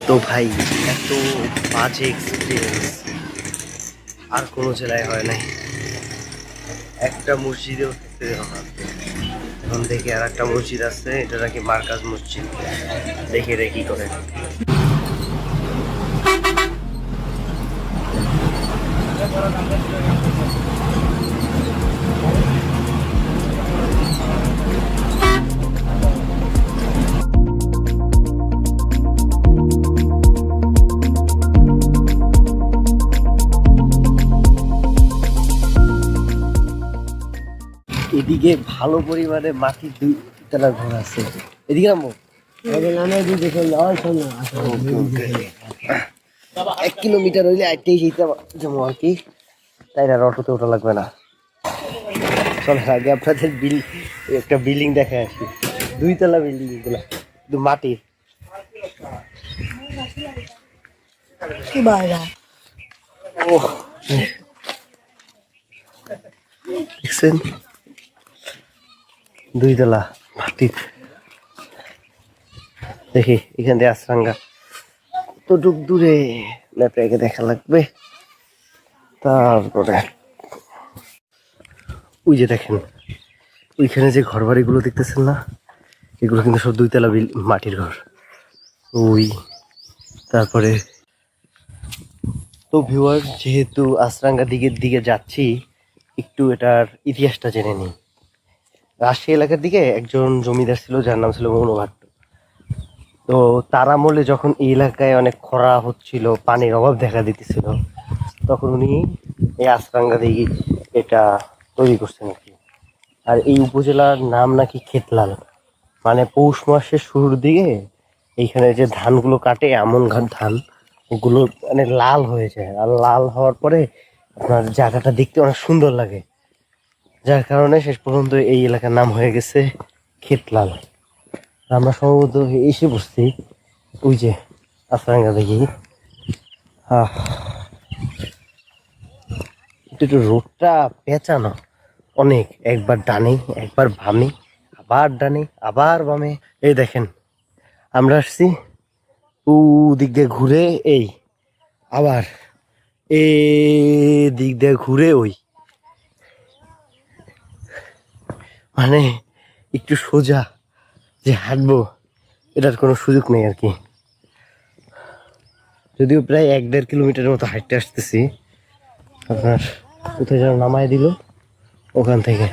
তো ভাই, এত বাজে এক্সপিরিয়েন্স আর কোনো জেলায় হয় নাই। একটা মসজিদেও থাকতে দেওয়া না। এখন দেখি আর একটা মসজিদ আছে, এটা নাকি মার্কাজ মসজিদ, দেখি রে কি করে। এদিকে ভালো পরিমাণে মাটির দুই তলা ঘর আছে। এদিকে নামবো, 1 কিলোমিটার হইলে আইতেই যেমন আর কি, তাই না? অটোতে ওঠা লাগবে না। চল আগে আপনাদের একটা বিল্ডিং দেখে আসি। 2 তলা বিল্ডিং, এগুলা কিন্তু মাটির। ও দেখছেন, 2 তলা মাটির। দেখি এখান থেকে আশ্রাঙ্গা কতটুক দূরে, ম্যাপে আগে দেখা লাগবে। তারপরে ওই যে দেখেন, ওইখানে যে ঘর বাড়িগুলো দেখতেছেন না, এগুলো কিন্তু সব 2 তলা মাটির ঘর। ওই তারপরে তো ভিউয়ার, যেহেতু আশ্রাঙ্গা দিকে যাচ্ছি, একটু এটার ইতিহাসটা জেনে নিই। রাজশাহী এলাকার দিকে একজন জমিদার ছিল, যার নাম ছিল মনোভাট্ট। তো তার আমলে যখন এই এলাকায় অনেক খরা হচ্ছিল, পানির অভাব দেখা দিতেছিল, তখন উনি এই আশ্রাঙ্গা দিঘি এটা তৈরি করছেন আর কি। আর এই উপজেলার নাম নাকি খেতলাল, মানে পৌষ মাসের শুরুর দিকে এইখানে যে ধানগুলো কাটে, এমন ধান ওগুলো মানে লাল হয়ে যায়, আর লাল হওয়ার পরে আপনার জায়গাটা দেখতে অনেক সুন্দর লাগে, যার কারণে শেষ পর্যন্ত এই এলাকার নাম হয়ে গেছে খেতলাল। আমরা সম্ভবত এসে বসছি ওই যে আশ্রাঙ্গা দেখি। একটু রোডটা পেঁচানো অনেক, একবার ডানে একবার বামে, আবার ডানে আবার বামে। এই দেখেন, আমরা আসছি ও দিক দিয়ে ঘুরে, এই আবার এ দিক দিয়ে ঘুরে, ওই মানে একটু সোজা যে হাঁটবো এটার কোনো সুযোগ নেই আর কি। যদিও প্রায় 1-1.5 কিলোমিটারের মতো হাঁটতে আসতেছি। আপনার কোথায় যেন নামায় দিল, ওখান থেকে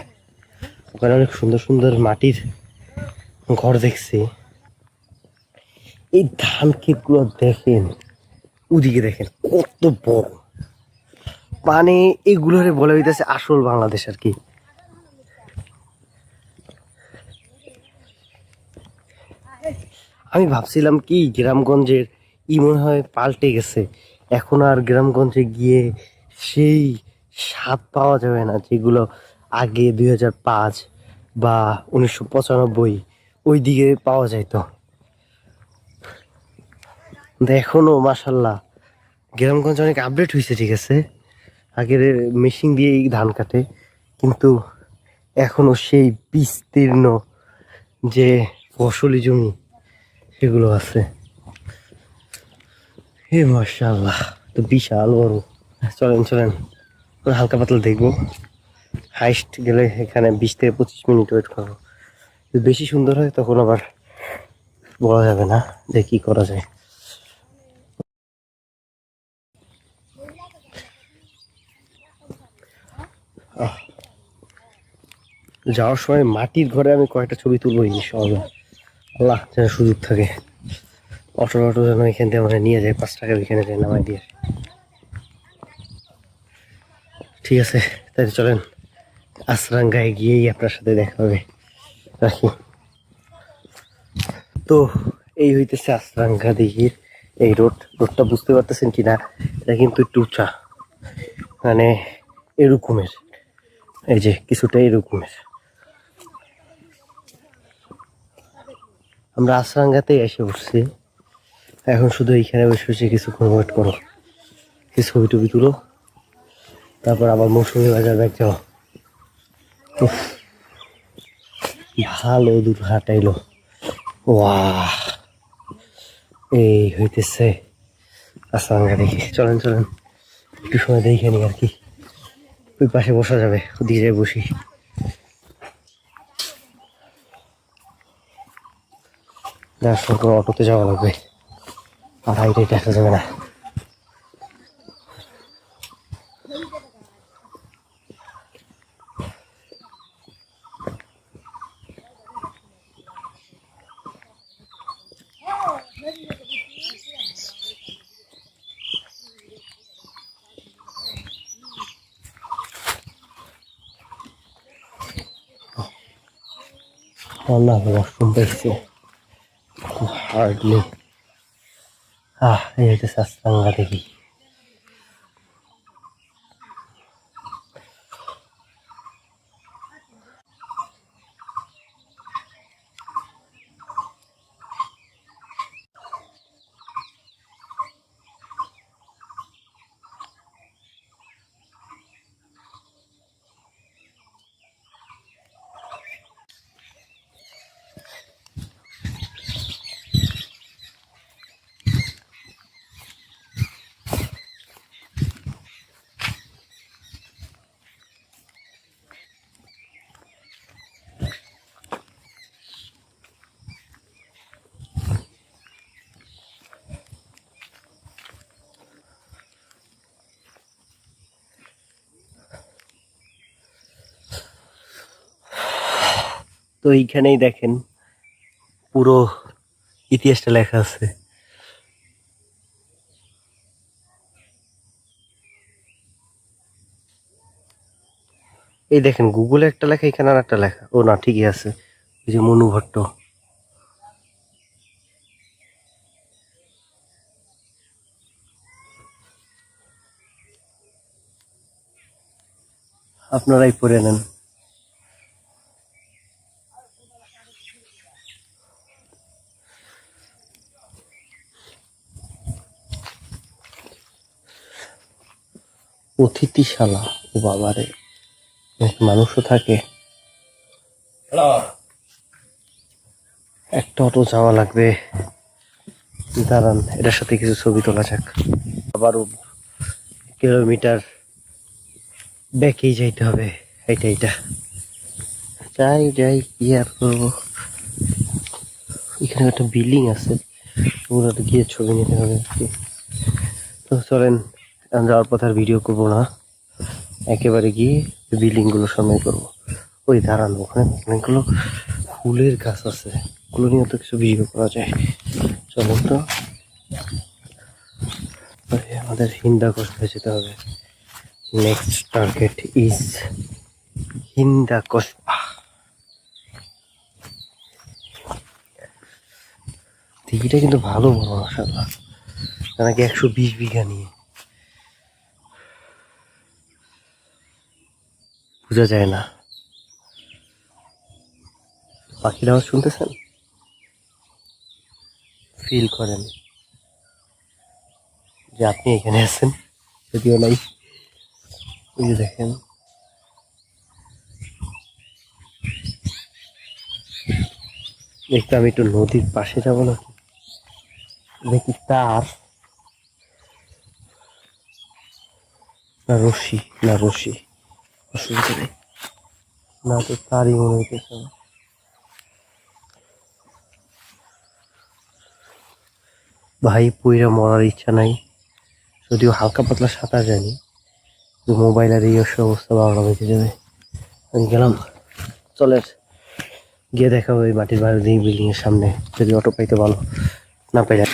ওখানে অনেক সুন্দর সুন্দর মাটির ঘর দেখছি। এই ধান ক্ষেতগুলো দেখেন, ওদিকে দেখেন কত বড়, মানে এগুলোরে বলা হইতেছে আসল বাংলাদেশ আর কি। আমি ভাবছিলাম কি গ্রামগঞ্জের মনে হয় পাল্টে গেছে, এখন আর গ্রামগঞ্জে গিয়ে সেই স্বাদ পাওয়া যাবে না যেগুলো আগে 2005 বা 1995 ওই দিকে পাওয়া যাইতো। এখনো মাসাল্লাহ গ্রামগঞ্জ অনেক আপডেট হয়েছে, ঠিক আছে, আগের মেশিন দিয়েই ধান কাটে, কিন্তু এখনো সেই বিস্তীর্ণ যে ফসলি জমি সেগুলো আছে। হে মাশাআল্লাহ, তো বিশাল বড়। চলেন চলেন, হালকা পাতলা দেখবো। হাইস্ট গেলে এখানে 20 থেকে 25 মিনিট ওয়েট করবো। যদি বেশি সুন্দর হয় তখন আবার বলা যাবে না যে কি করা যায়। যাওয়ার সময় মাটির ঘরে আমি কয়েকটা ছবি তুলবো ইনশাআল্লাহ, আল্লাহ যেন সুযোগ থাকে। অটো যেন এখান থেকে মানে নিয়ে যায়, 5 টাকা ওইখানে যায় নামাই দিয়ে। ঠিক আছে, তাই চলেন, আশ্রাঙ্গায় গিয়েই আপনার সাথে দেখা হবে। রাখি। তো এই হইতেছে আশ্রাঙ্গা দিঘির এই রোডটা বুঝতে পারতেছেন কিনা, এটা কিন্তু একটু উঁচা, মানে এরকমের, এই যে কিছুটা এরকমের। আমরা আশ্রাঙ্গাতেই এসে বসছি, এখন শুধু এইখানে বসে বসে কিছুক্ষণ ওয়েট করো, কিছু ছবি টবি তুলো, তারপর আবার মৌসুমী বাজার ব্যাগ যাও। ভালো দূর হাঁটাইলো, ওয়াহ এই হইতেছে আসাঙ্গা দেখি। চলেন চলেন একটু সময় দেখে নি আর কি। ওই পাশে বসা যাবে, ওদিকে যাই বসি। সরকার অটোতে যাওয়া লাগবে, আর হাইটাই দেখা যাবে না। না ওয়াশরুম পেয়েছে হার্ডলি। এই হইতেছে আসাঙ্গা দেখি। তো এইখানেই দেখেন পুরো ইতিহাসটা লেখা আছে। এই দেখেন গুগলে একটা লেখা, এখানে আর একটা লেখা। ও না, ঠিকই আছে। এই যে মনু ভট্ট। আপনারাই পড়ে নেন। অতিথিশালা, ও বাবারে, মানুষও থাকে। একটা অটো যাওয়া লাগবে। দাঁড়ান, এটার সাথে কিছু ছবি তোলা যাক। আবারও কিলোমিটার ব্যাকেই যাইতে হবে। এইটা যাই যাই, কি আর করবো। এখানে একটা বিল্ডিং আছে, ওগুলোতে গিয়ে ছবি নিতে হবে আর কি। তো চলেন, আমি যাওয়ার পথে আর ভিডিও করবো না, একেবারে গিয়ে বিল্ডিং গুলো সামনে করবো। ওই দাঁড়ান, ওখানে অনেকগুলো ফুলের গাছ আছে, ওগুলো নিয়ে তো কিছু ভিডিও করা যায়। চলেন তো, আমাদের হিন্দাকোষ হয়ে যেতে হবে। নেক্সট টার্গেট ইজ হিন্দাকোষ। দিঘিটা কিন্তু ভালো বড়, মাশাআল্লাহ। নাকি 120 বিঘা নিয়ে, বোঝা যায় না। পাখির আওয়াজ শুনতেছেন? ফিল করেন যে আপনি এখানে আছেন, যদিও নাই। এই যে দেখেন, দেখতে আমি একটু নদীর পাশে যাব না, দেখি তার না রশি, না রশি, অসুবিধা নেই। না তো তারই মনে হইতেছে আমার। ভাই পইরা মরার ইচ্ছা নাই, যদিও হালকা পাতলা সাঁতার জানি, কিন্তু মোবাইলের এই অবস্থা 12টা বেজে যাবে। আমি গেলাম, চলে গিয়ে দেখা ওই মাটির বাড়ি বিল্ডিং এর সামনে, যদি অটো পাইতে ভালো, না পাইলে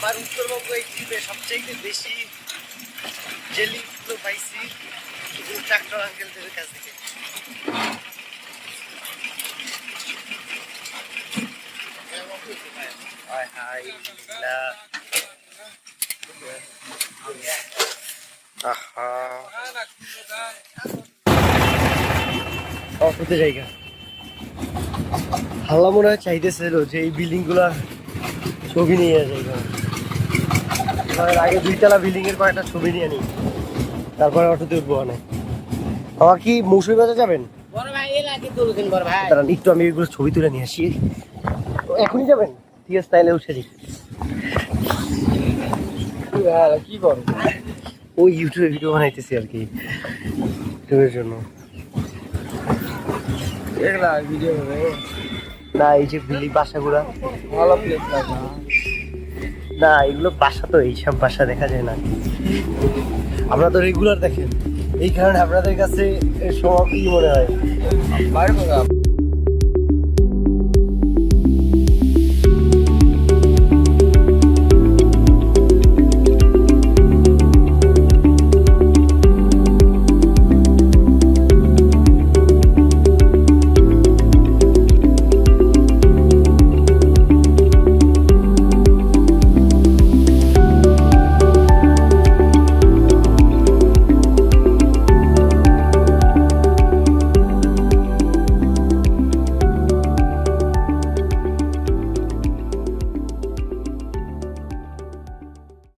আমার উত্তরবঙ্গ এই ট্রিপে সবচেয়ে বেশি জেলিগুলো পাইছি ট্রাক্টর আঙ্কেলদের কাছ থেকে। অসুবিধা জায়গা হাল্লা মনে হয় চাইতেছিল যে এই বিল্ডিং গুলার ছবি নিয়ে যায়। আগে 2 তলা বিল্ডিং এর কয়েকটা ছবি নিয়ে নিই, তারপরে অটোতে উঠবো। অনেক আমার কি মৌসুমী বাজার যাবেন? দাঁড়ান একটু আমি এগুলো ছবি তুলে নিয়ে আসি। এখনই যাবেন? ঠিক আছে তাইলে উঠে দিই। কি করো? ওই ইউটিউবে ভিডিও বানাইতেছি আর কি, ইউটিউবের জন্য। না এই যে বিল্ডিং বাসাগুলা ভালো প্লেস লাগে না, এগুলো বাসা তো এইসব বাসা দেখা যায় না। আপনারা তো রেগুলার দেখেন, এই কারণে আপনাদের কাছে সব কি মনে হয়।